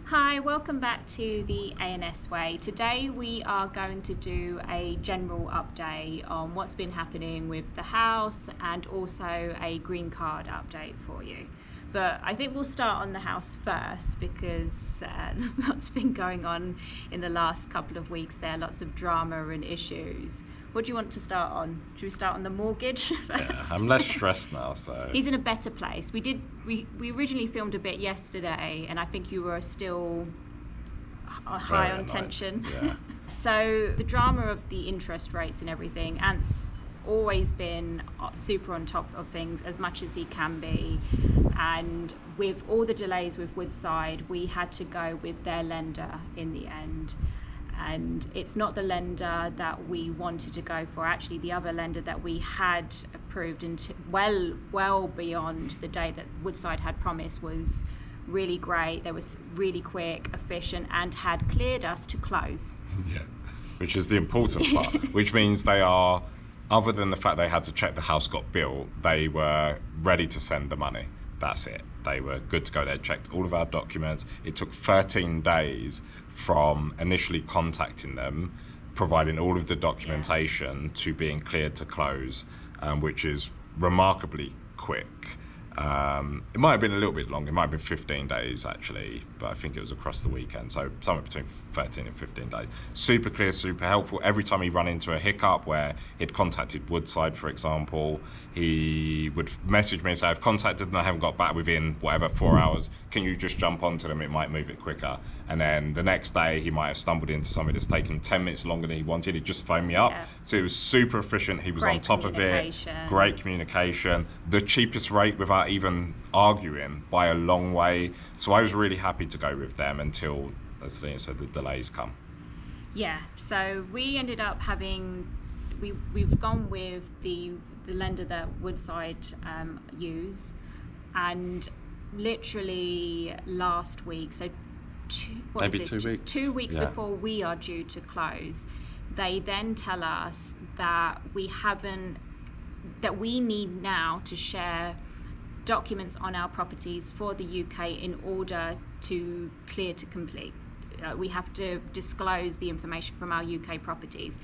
Hi, welcome back to the ANS Way. Today we are going to do a general update on what's been happening with the house and also a green card update for you. But I think we'll start on the house first because lots been going on in the last couple of weeks there, lots of drama and issues. What do you want to start on? Should we start on the mortgage first? Yeah, I'm less stressed now, so. He's in a better place. We originally filmed a bit yesterday, and I think you were still high on tension. Yeah. So the drama of the interest rates and everything, Ant's always been super on top of things as much as he can be, and with all the delays with Woodside, we had to go with their lender in the end. And it's not the lender that we wanted to go for. Actually, the other lender that we had approved well beyond the day that Woodside had promised was really great. They was really quick, efficient, and had cleared us to close. Yeah, which is the important part, which means they are, other than the fact they had to check the house got built, they were ready to send the money. That's it. They were good to go. They checked all of our documents. It took 13 days from initially contacting them, providing all of the documentation, to being cleared to close, which is remarkably quick. It might have been a little bit longer. It might have been 15 days actually, but I think it was across the weekend. So somewhere between 13 and 15 days. Super clear, super helpful. Every time he ran into a hiccup where he'd contacted Woodside, for example, he would message me and say, I've contacted them, I haven't got back within whatever 4 hours. Can you just jump onto them? It might move it quicker. And then the next day he might have stumbled into something that's taken 10 minutes longer than he wanted. He'd just phone me up. Yeah. So it was super efficient. He was on top of it. Great communication. The cheapest rate without even arguing by a long way. So I was really happy to go with them until, as Liam said, the delays come. Yeah, so we ended up having, we've gone with the lender that Woodside use, and literally last week, so maybe 2 weeks. 2 weeks before we are due to close, they then tell us that we need now to share documents on our properties for the UK in order to clear to complete. We have to disclose the information from our UK properties.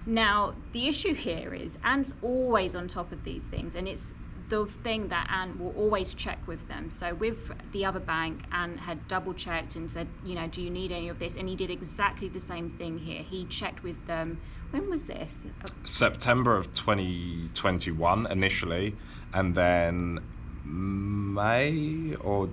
Now, the issue here is Ant's always on top of these things, and it's the thing that Ant will always check with them. So with the other bank, Ant had double checked and said, do you need any of this? And he did exactly the same thing here. He checked with them. When was this? September of 2021 initially, and then May or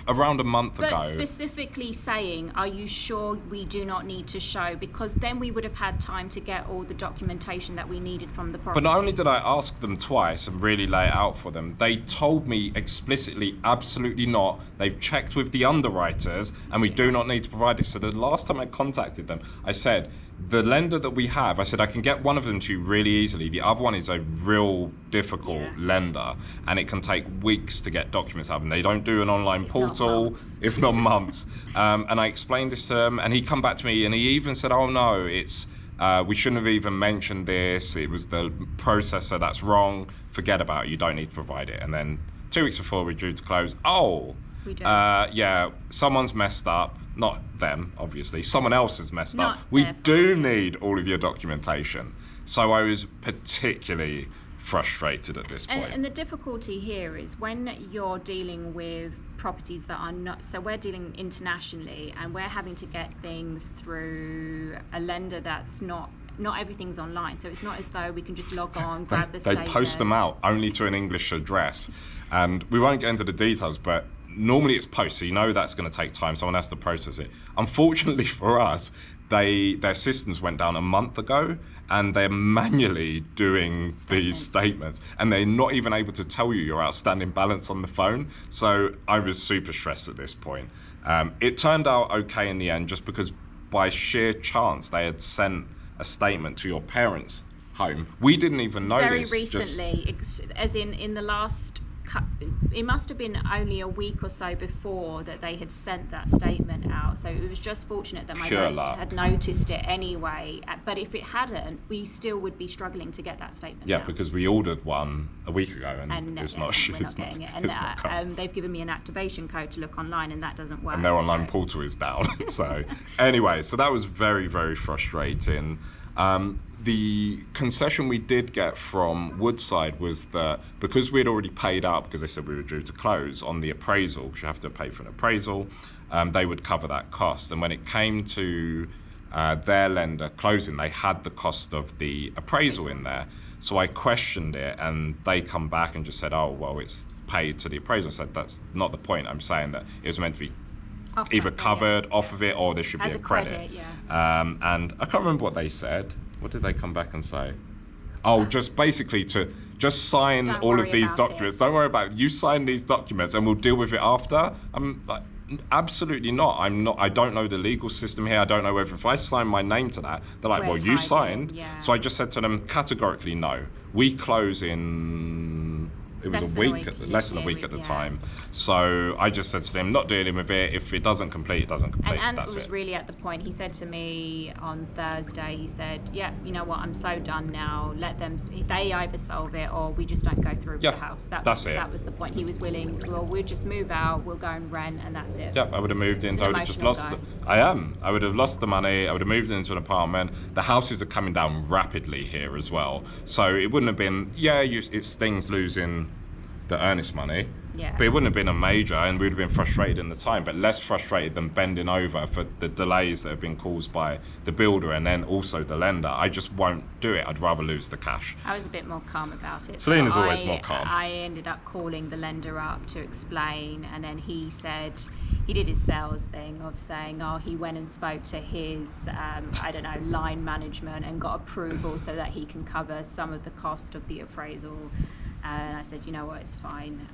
around a month ago. But specifically saying, are you sure we do not need to show? Because then we would have had time to get all the documentation that we needed from the property. But not only did I ask them twice and really lay it out for them, they told me explicitly, absolutely not. They've checked with the underwriters and we do not need to provide this. So the last time I contacted them, I said, the lender that we have, I said, I can get one of them to you really easily. The other one is a real difficult lender, and it can take weeks to get documents out of them. They don't do an online portal, if not months. And I explained this to them, and he come back to me, and he even said, oh no, it's we shouldn't have even mentioned this. It was the processor that's wrong. Forget about it. You don't need to provide it. And then 2 weeks before we're due to close, we don't. yeah, someone's messed up. Not them, obviously. Someone else has messed up. Not We their do need all of your documentation. So I was particularly frustrated at this point. And the difficulty here is when you're dealing with properties that are not, so we're dealing internationally and we're having to get things through a lender that's not everything's online, so it's not as though we can just log on, grab the statement. They post them out only to an English address, and we won't get into the details, but normally it's post, so you know that's going to take time. Someone has to process it. Unfortunately for us, their systems went down a month ago, and they're manually doing these statements, and they're not even able to tell you your outstanding balance on the phone. So I was super stressed at this point. It turned out okay in the end, just because by sheer chance they had sent a statement to your parents' home. We didn't even know very this. Recently, as in the last it must have been only a week or so before that they had sent that statement out. So it was just fortunate that my dad had noticed it anyway. But if it hadn't, we still would be struggling to get that statement out. Because we ordered one a week ago and it's not we're not getting it. And they've given me an activation code to look online, and that doesn't work. And their online portal is down. So anyway, so that was very, very frustrating. The concession we did get from Woodside was that because we had already paid out, because they said we were due to close on the appraisal, because you have to pay for an appraisal, they would cover that cost. And when it came to their lender closing, they had the cost of the appraisal in there. So I questioned it, and they come back and just said, oh, well, it's paid to the appraisal. I said, that's not the point. I'm saying that it was meant to be either covered off of it, or there should be a credit. And I can't remember what they said. What did they come back and say? Oh, just basically to just sign all of these documents. Don't worry about it. You sign these documents and we'll deal with it after. I'm like, absolutely not. I don't know the legal system here. I don't know whether if I sign my name to that, they're like, well, you signed. So I just said to them categorically, no. We close in... It was less than a week at the time. So I just said to them, not dealing with it. If it doesn't complete, it doesn't complete. And Ant was really at the point. He said to me on Thursday, he said, yeah, you know what, I'm so done now. Let them, they either solve it or we just don't go through with the house. That was the point. He was willing, well, we'll just move out, we'll go and rent, and that's it. Yeah, I would have moved in. I would have just lost it. I would have lost the money. I would have moved into an apartment. The houses are coming down rapidly here as well. So it wouldn't have been, it stings losing the earnest money, but it wouldn't have been a major, and we would have been frustrated in the time, but less frustrated than bending over for the delays that have been caused by the builder and then also the lender. I just won't do it. I'd rather lose the cash. I was a bit more calm about it. Selena's always more calm. I ended up calling the lender up to explain, and then he said he did his sales thing of saying, oh, he went and spoke to his line management and got approval so that he can cover some of the cost of the appraisal. And I said, you know what, it's fine.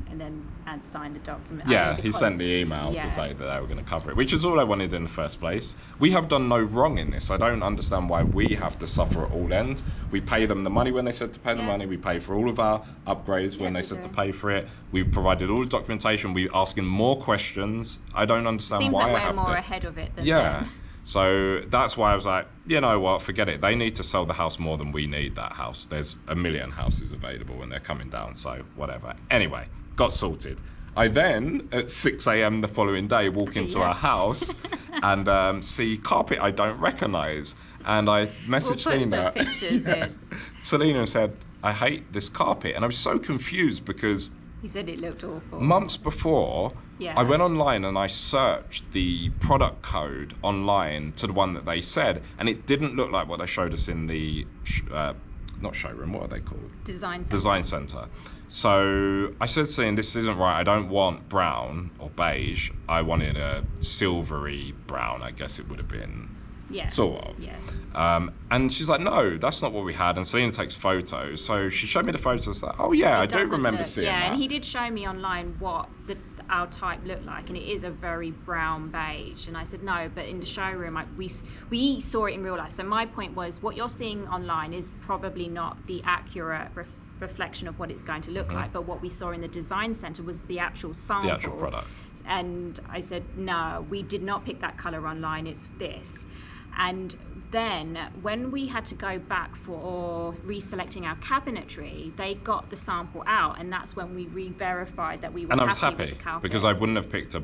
And then Ant signed the document. Yeah, he sent the email to say that they were going to cover it, which is all I wanted in the first place. We have done no wrong in this. I don't understand why we have to suffer at all ends. We pay them the money when they said to pay the money. We pay for all of our upgrades when they said to pay for it. We provided all the documentation. We're asking more questions. I don't understand why I have to. Seems like we're more ahead of it than them. So that's why I was like, you know what, forget it. They need to sell the house more than we need that house. There's a million houses available and they're coming down, so whatever. Anyway, got sorted. I then, at 6 a.m. the following day, walk into our house and see carpet I don't recognise. And I messaged Selena. Selena said, I hate this carpet. And I was so confused because... He said it looked awful. Months before, I went online and I searched the product code online to the one that they said, and it didn't look like what they showed us in the, not showroom, what are they called? Design Centre. So I said to him, this isn't right. I don't want brown or beige. I wanted a silvery brown, I guess it would have been. Yeah. Sort of. Yeah. And she's like, no, that's not what we had. And Selena takes photos. So she showed me the photos. Like, oh, yeah, I do remember seeing that. Yeah, and he did show me online what our type looked like. And it is a very brown beige. And I said, no, but in the showroom, we saw it in real life. So my point was, what you're seeing online is probably not the accurate reflection of what it's going to look like, but what we saw in the design center was the actual sample, the actual product. And I said, no, we did not pick that color online, it's this. And then when we had to go back for reselecting our cabinetry, they got the sample out, and that's when we re-verified that we were happy with the carpet. Because I wouldn't have picked a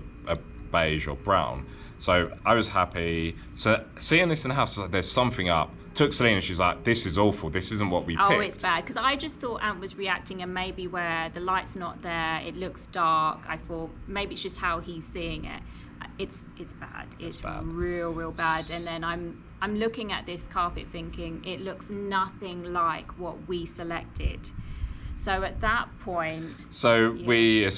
beige or brown. So I was happy. So seeing this in the house, like, there's something up. Took Selena, she's like, this is awful. This isn't what we picked. Oh, it's bad. Because I just thought Ant was reacting, and maybe where the light's not there, it looks dark. I thought maybe it's just how he's seeing it. It's bad. It's bad. Real bad. And then I'm looking at this carpet thinking it looks nothing like what we selected. So at that point... it's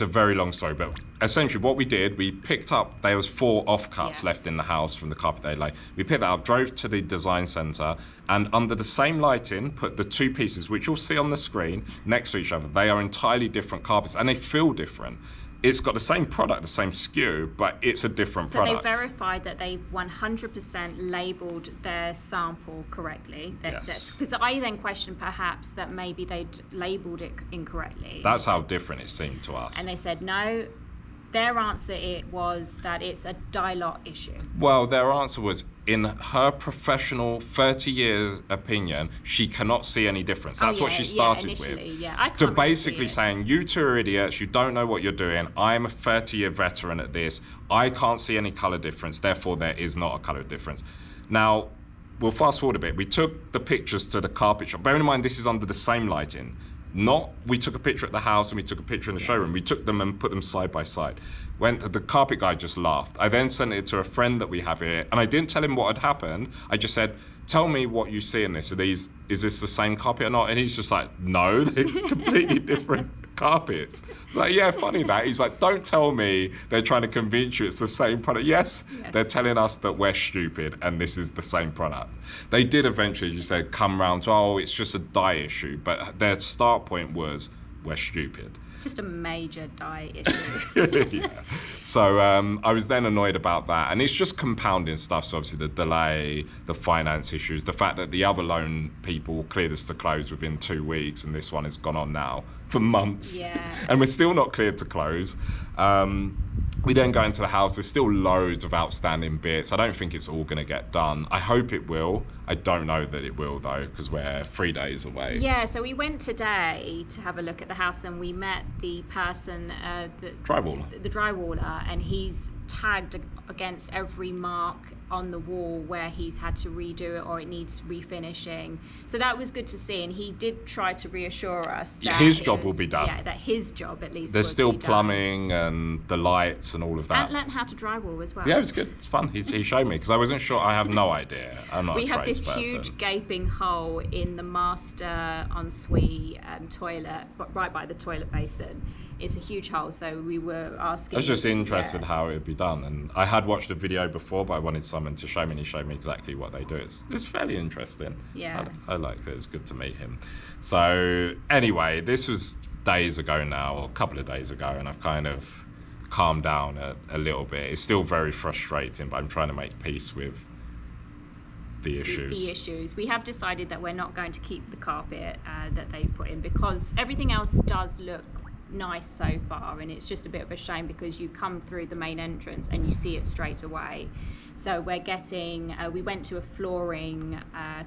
a very long story, but essentially what we did, we picked up, there was 4 offcuts left in the house from the carpet they laid. We picked that up, drove to the design centre, and under the same lighting, put the 2 pieces, which you'll see on the screen, next to each other. They are entirely different carpets, and they feel different. it's got the same product, the same SKU, but it's a different So product. they verified that they 100% labelled their sample correctly. Yes. Because I then questioned perhaps that maybe they'd labelled it incorrectly. That's how different it seemed to us. And they said no. Their answer was that it's a dye lot issue. Well, their answer was, in her professional 30-year opinion, she cannot see any difference. That's what she started with. I can't So really basically see it. saying, you two are idiots, you don't know what you're doing, I'm a 30-year veteran at this, I can't see any colour difference, therefore there is not a colour difference. Now, we'll fast forward a bit. We took the pictures to the carpet shop. Bearing in mind, this is under the same lighting. We took a picture at the house and we took a picture in the showroom. We took them and put them side by side. The carpet guy just laughed. I then sent it to a friend that we have here, and I didn't tell him what had happened. I just said, tell me what you see in this. Is this the same carpet or not? And he's just like, no, they're completely different carpets. It's like, yeah, funny that. He's like, don't tell me they're trying to convince you it's the same product. Yes, they're telling us that we're stupid and this is the same product. They did eventually, you said, come round to, oh, it's just a dye issue. But their start point was, we're stupid. Just a major dye issue. Yeah. So I was then annoyed about that. And it's just compounding stuff. So obviously the delay, the finance issues, the fact that the other loan people cleared us to close within 2 weeks and this one has gone on now for months. Yeah. And we're still not cleared to close. We then go into the house. There's still loads of outstanding bits. I don't think it's all going to get done. I hope it will. I don't know that it will, though, because we're 3 days away. Yeah, so we went today to have a look at the house and we met the person, the drywaller, and he's tagged against every mark on the wall where he's had to redo it or it needs refinishing. So that was good to see, and he did try to reassure us that his job will be done. Yeah, that his job at least. There's would still be done. plumbing and the lights and all of that. And learned how to drywall as well. Yeah, it was good. It's fun. He showed me because I wasn't sure. I have no idea. I'm not We a have this tradesperson. huge gaping hole in the master ensuite toilet, but right by the toilet basin. It's a huge hole, so we were asking. I was just interested how it would be done, and I had watched a video before, but I wanted someone to show me, and he showed me exactly what they do. It's fairly interesting. Yeah. I liked it. It was good to meet him. So anyway, this was days ago now, or a couple of days ago, and I've kind of calmed down a little bit. It's still very frustrating, but I'm trying to make peace with the issues. The issues. We have decided that we're not going to keep the carpet that they put in because everything else does look nice so far, and it's just a bit of a shame because you come through the main entrance and you see it straight away. So we're getting we went to a flooring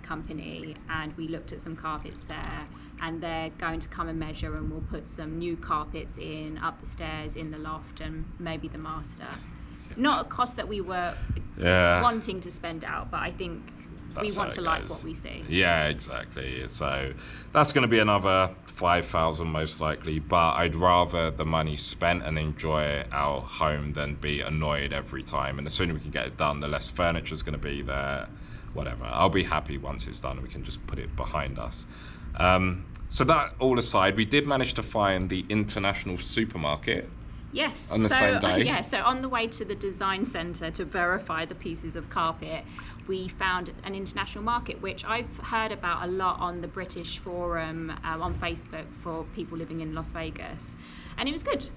company and we looked at some carpets there, and they're going to come and measure, and we'll put some new carpets in up the stairs, in the loft, and maybe the master. Not a cost that we were wanting to spend out, but I think we want to like what we see. Yeah, exactly. So that's going to be another 5,000 most likely, but I'd rather the money spent and enjoy our home than be annoyed every time. And the sooner we can get it done, the less furniture's going to be there, whatever. I'll be happy once it's done and we can just put it behind us. So that all aside, we did manage to find the international supermarket. Yes. On the same day? Yeah, so on the way to the design centre to verify the pieces of carpet, we found an international market, which I've heard about a lot on the British forum on Facebook for people living in Las Vegas. And it was good.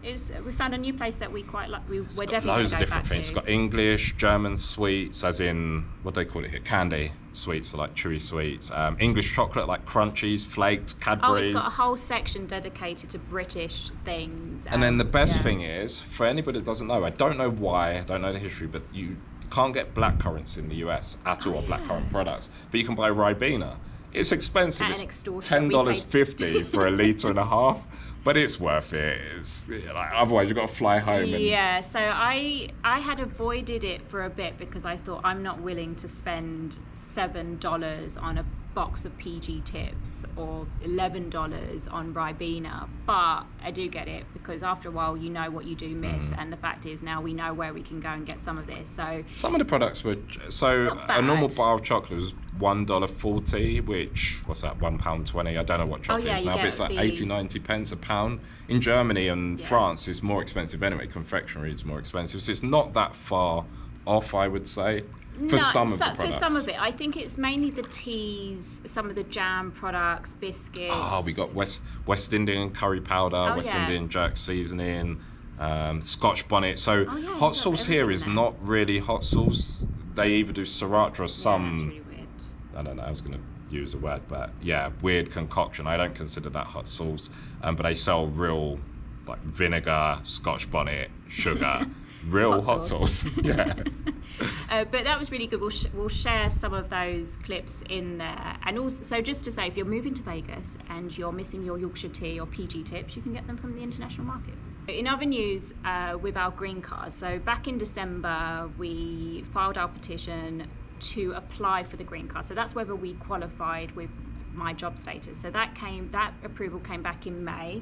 We found a new place that we quite like. We're definitely loads of going to go different back things. to. It's got English, German sweets, as in, what do they call it here? Candy sweets, so like chewy sweets. English chocolate, like crunchies, flakes, Cadbury's. Oh, it's got a whole section dedicated to British things. And then the best thing is, for anybody that doesn't know, I don't know why, I don't know the history, but you can't get blackcurrants in the US at all, or blackcurrant products, but you can buy Ribena. It's expensive. At an It's extortion. $10.50 for a litre and a half, but it's worth it. It's like, otherwise you've got to fly home. Yeah, so I had avoided it for a bit because I thought I'm not willing to spend $7 on a box of PG tips or $11 on Ribena, but I do get it because after a while you know what you do miss, and the fact is now we know where we can go and get some of this. So some of the products were a normal bar of chocolate was $1.40, which what's that, £1.20? I don't know what chocolate is now, but it's like 80-90 pence a pound. In Germany and France it's more expensive anyway. Confectionery is more expensive, so it's not that far off, I would say. For some of the products. For some of it. I think it's mainly the teas, some of the jam products, biscuits. Oh, we got West Indian curry powder, Indian jerk seasoning, Scotch bonnet. So Oh, yeah, hot you've sauce got here everything is there. not really hot sauce. They either do sriracha or some, Yeah, that's really weird. I don't know, I was going to use a word, but yeah, weird concoction. I don't consider that hot sauce. But they sell real, like, vinegar, Scotch bonnet, sugar, real hot sauce. Yeah. But that was really good. We'll share some of those clips in there. And also, so just to say, if you're moving to Vegas and you're missing your Yorkshire tea or PG tips, you can get them from the international market. In other news, with our green card, so back in December, we filed our petition to apply for the green card. So that's whether we qualified with my job status. So that approval came back in May.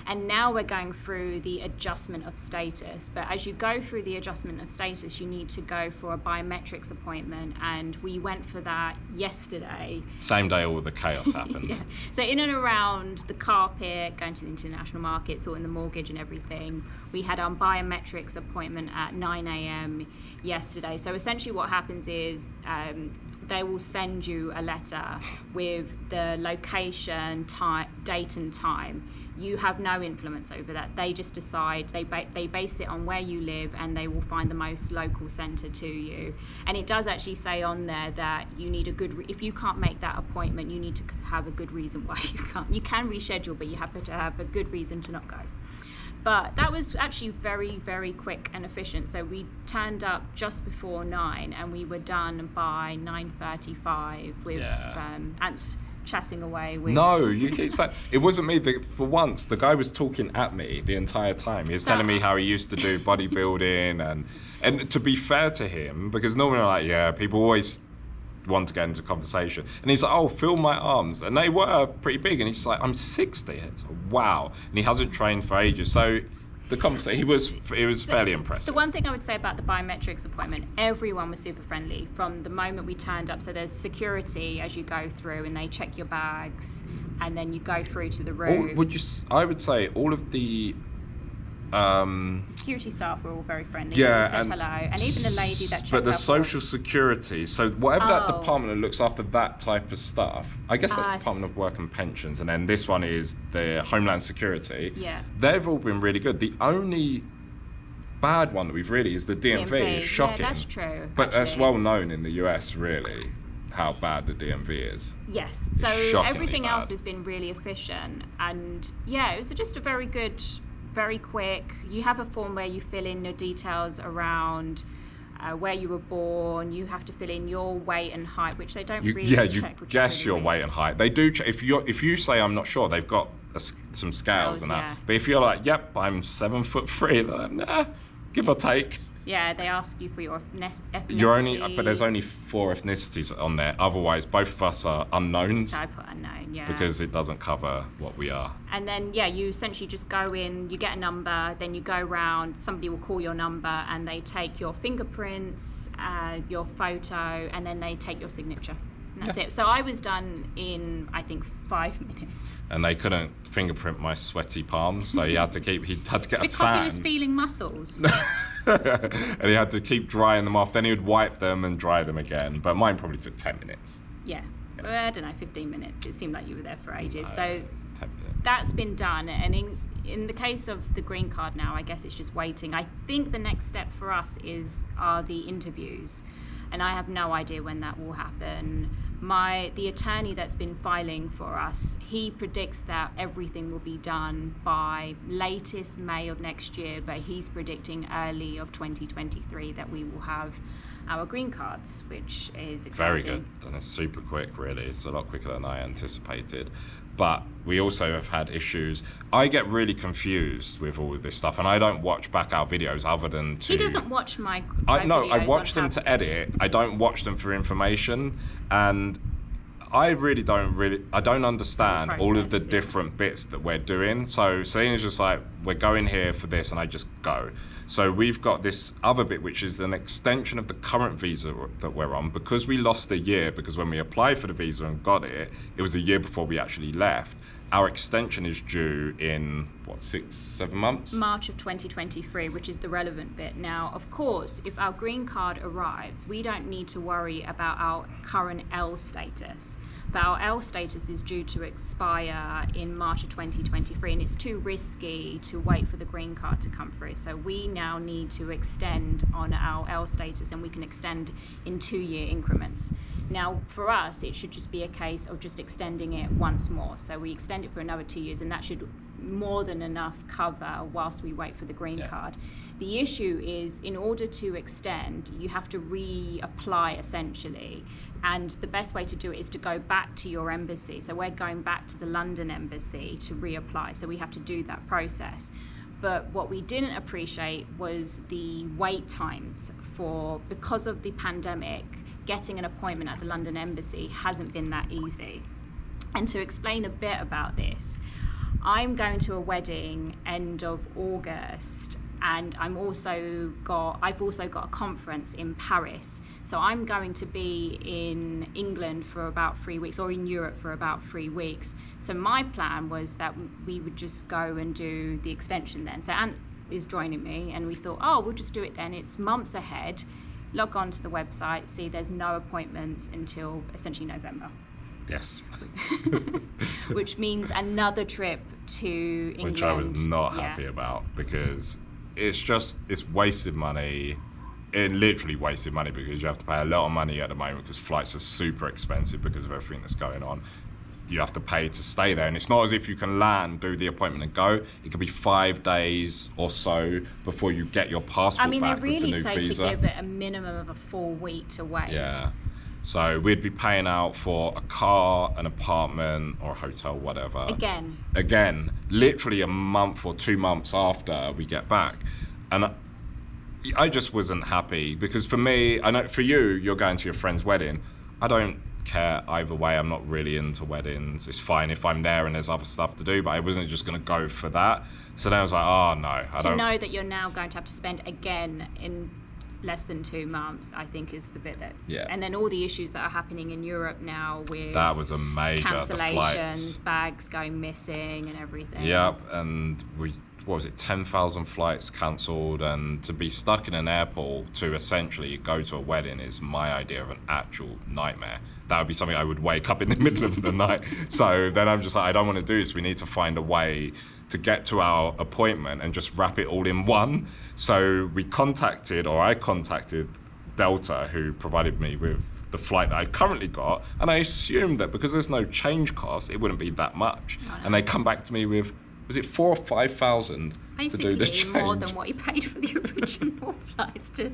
And now we're going through the adjustment of status. But as you go through the adjustment of status, you need to go for a biometrics appointment. And we went for that yesterday. Same day all the chaos happened. Yeah. So in and around the carpet, going to the international market, sorting the mortgage and everything, we had our biometrics appointment at 9 a.m. yesterday. So essentially what happens is they will send you a letter with the location, date and time. You have no influence over that. They just decide, they base it on where you live, and they will find the most local centre to you. And it does actually say on there that you need a good, if you can't make that appointment, you need to have a good reason why you can't. You can reschedule, but you have to have a good reason to not go. But that was actually very, very quick and efficient. So we turned up just before 9 and we were done by 9:35 with Ants chatting away with... No, you keep saying... It wasn't me. For once, the guy was talking at me the entire time. He was telling me how he used to do bodybuilding and to be fair to him, because normally I'm like, yeah, people always want to get into conversation. And he's like, oh, feel my arms. And they were pretty big. And he's like, I'm 60. It's like, wow. And he hasn't trained for ages. So the conversation, it was fairly impressive. The one thing I would say about the biometrics appointment, everyone was super friendly from the moment we turned up. So there's security as you go through, and they check your bags, and then you go through to the room. I would say all of the security staff were all very friendly. Yeah, They all said hello, and even the lady that checked but the our social security, so whatever that department that looks after that type of stuff, I guess that's Department of Work and Pensions, and then this one is the Homeland Security. Yeah, they've all been really good. The only bad one that we've really is the DMV. It's shocking. Yeah, that's true. But that's well known in the US, really, how bad the DMV is. Yes, so everything bad. else has been really efficient, and yeah, it was just a very good, very quick. You have a form where you fill in your details around where you were born. You have to fill in your weight and height, which they don't really check. Yeah, you guess your weight and height. They do check. If you say I'm not sure, they've got some scales and that. Yeah. But if you're like, yep, I'm 7'3", they're like, nah, give or take. Yeah, they ask you for your ethnicity. But there's only 4 ethnicities on there. Otherwise, both of us are unknowns. I put unknown, yeah. Because it doesn't cover what we are. And then, yeah, you essentially just go in, you get a number, then you go round, somebody will call your number, and they take your fingerprints, your photo, and then they take your signature. And that's it. So I was done in, I think, 5 minutes. And they couldn't fingerprint my sweaty palms, so he had to get a fan. Because he was feeling muscles. And he had to keep drying them off. Then he would wipe them and dry them again. But mine probably took 10 minutes. Yeah. Well, I don't know, 15 minutes. It seemed like you were there for ages. No, so 10 minutes. That's been done. And in the case of the green card now, I guess it's just waiting. I think the next step for us are the interviews. And I have no idea when that will happen. The attorney that's been filing for us, he predicts that everything will be done by latest May of next year, but he's predicting early of 2023 that we will have our green cards, which is exciting. Very good. And it's super quick, really. It's a lot quicker than I anticipated. But we also have had issues. I get really confused with all of this stuff, and I don't watch back our videos other than to... He doesn't watch my No, I videos watch them to edit. I don't watch them for information, and I don't understand all of the different bits that we're doing. So Selena's just like, we're going here for this, and I just go. So we've got this other bit, which is an extension of the current visa that we're on, because we lost a year, because when we applied for the visa and got it, it was a year before we actually left. Our extension is due in, 6-7 months? March of 2023, which is the relevant bit. Now, of course, if our green card arrives, we don't need to worry about our current L status. But our L status is due to expire in March of 2023, and it's too risky to wait for the green card to come through. So we now need to extend on our L status, and we can extend in 2-year increments. Now, for us, it should just be a case of just extending it once more. So we extend it for another 2 years, and that should more than enough cover whilst we wait for the green card. The issue is, in order to extend, you have to reapply essentially, and the best way to do it is to go back to your embassy. So we're going back to the London embassy to reapply, so we have to do that process. But what we didn't appreciate was the wait times because of the pandemic. Getting an appointment at the London embassy hasn't been that easy. And to explain a bit about this, I'm going to a wedding end of August, and I've also got a conference in Paris. So I'm going to be in England for about 3 weeks, or in Europe for about 3 weeks. So my plan was that we would just go and do the extension then. So Ant is joining me, and we thought, we'll just do it then. It's months ahead. Log on to the website, see there's no appointments until essentially November. Yes. Which means another trip to England. Which I was not happy about, because it's wasted money. It literally wasted money, because you have to pay a lot of money at the moment because flights are super expensive because of everything that's going on. You have to pay to stay there, and it's not as if you can land, do the appointment and go. It could be 5 days or so before you get your passport back they really with the new say visa. To give it a minimum of a full week to wait. Yeah. So we'd be paying out for a car, an apartment, or a hotel, whatever. Again, literally a month or 2 months after we get back. And I just wasn't happy, because for me, I know for you, you're going to your friend's wedding. I don't care either way. I'm not really into weddings. It's fine if I'm there and there's other stuff to do, but I wasn't just going to go for that. So then I was like, no, I don't. To know that you're now going to have to spend again in less than 2 months, I think is the bit and then all the issues that are happening in Europe now with that was a major cancellations, bags going missing and everything. Yep, and 10,000 flights cancelled, and to be stuck in an airport to essentially go to a wedding is my idea of an actual nightmare. That would be something I would wake up in the middle of the night. So then I'm just like, I don't want to do this. We need to find a way to get to our appointment and just wrap it all in one. So I contacted Delta, who provided me with the flight that I currently got, and I assumed that because there's no change cost, it wouldn't be that much. And they come back to me with, was it 4,000 or 5,000 to do the change? More than what he paid for the original flights to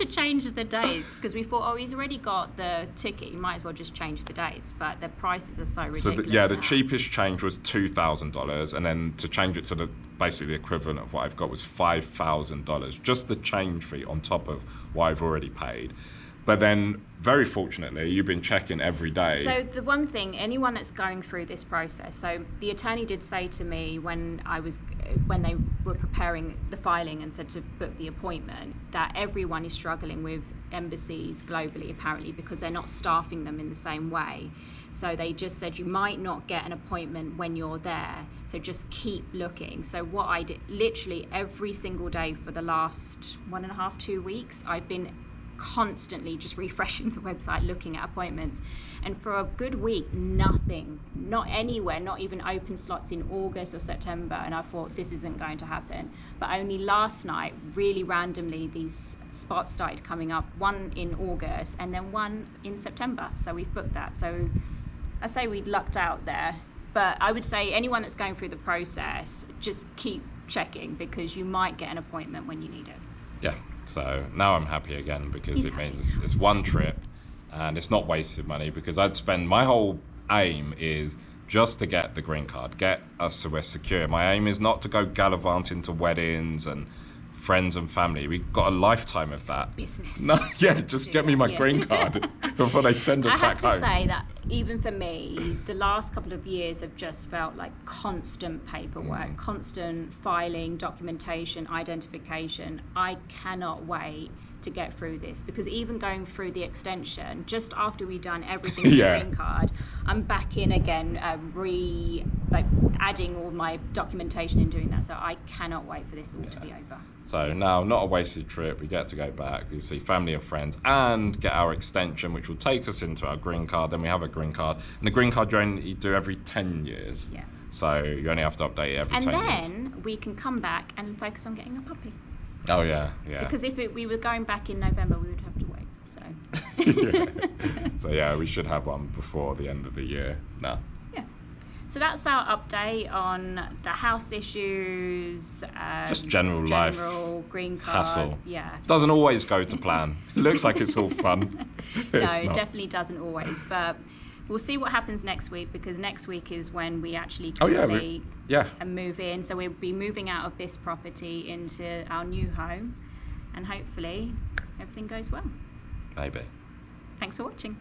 change the dates, because we thought, he's already got the ticket, you might as well just change the dates. But the prices are so ridiculous. So the cheapest change was $2,000, and then to change it to basically the equivalent of what I've got was $5,000, just the change fee on top of what I've already paid. But then, very fortunately, you've been checking every day. So the one thing, anyone that's going through this process, so the attorney did say to me when they were preparing the filing and said to book the appointment, that everyone is struggling with embassies globally, apparently, because they're not staffing them in the same way. So they just said you might not get an appointment when you're there, so just keep looking. So what I did, literally every single day for the last 1.5 to 2 weeks, I've been constantly just refreshing the website, looking at appointments, and for a good week, nothing, not anywhere, not even open slots in August or September. And I thought, this isn't going to happen. But only last night, really randomly, these spots started coming up, one in August and then one in September. So we've booked that. So I say we lucked out there, but I would say anyone that's going through the process, just keep checking, because you might get an appointment when you need it. Yeah. So now I'm happy again, because it means it's one trip and it's not wasted money, because my whole aim is just to get the green card, get us so we're secure. My aim is not to go gallivanting to weddings and friends and family. We've got a lifetime of that. Business. No, just get me my green card before they send us back home. I have to say that even for me, the last couple of years have just felt like constant paperwork, constant filing, documentation, identification. I cannot wait to get through this, because even going through the extension, just after we've done everything with the green card, I'm back in again, like adding all my documentation and doing that. So I cannot wait for this all to be over. So now, not a wasted trip. We get to go back. We see family and friends, and get our extension, which will take us into our green card. Then we have a green card, and the green card you do every 10 years. Yeah. So you only have to update it every 10 years. And then we can come back and focus on getting a puppy. Oh yeah, yeah. Because if we were going back in November, we would have to wait. So. Yeah. So yeah, we should have one before the end of the year. No. Yeah. So that's our update on the house issues. Just general life. Green card. Hassle. Yeah. Doesn't always go to plan. It looks like it's all fun. No, It's it not. definitely doesn't always. But we'll see what happens next week, because next week is when we actually Oh yeah, complete yeah. and move in. So we'll be moving out of this property into our new home, and hopefully everything goes well. Maybe. Thanks for watching.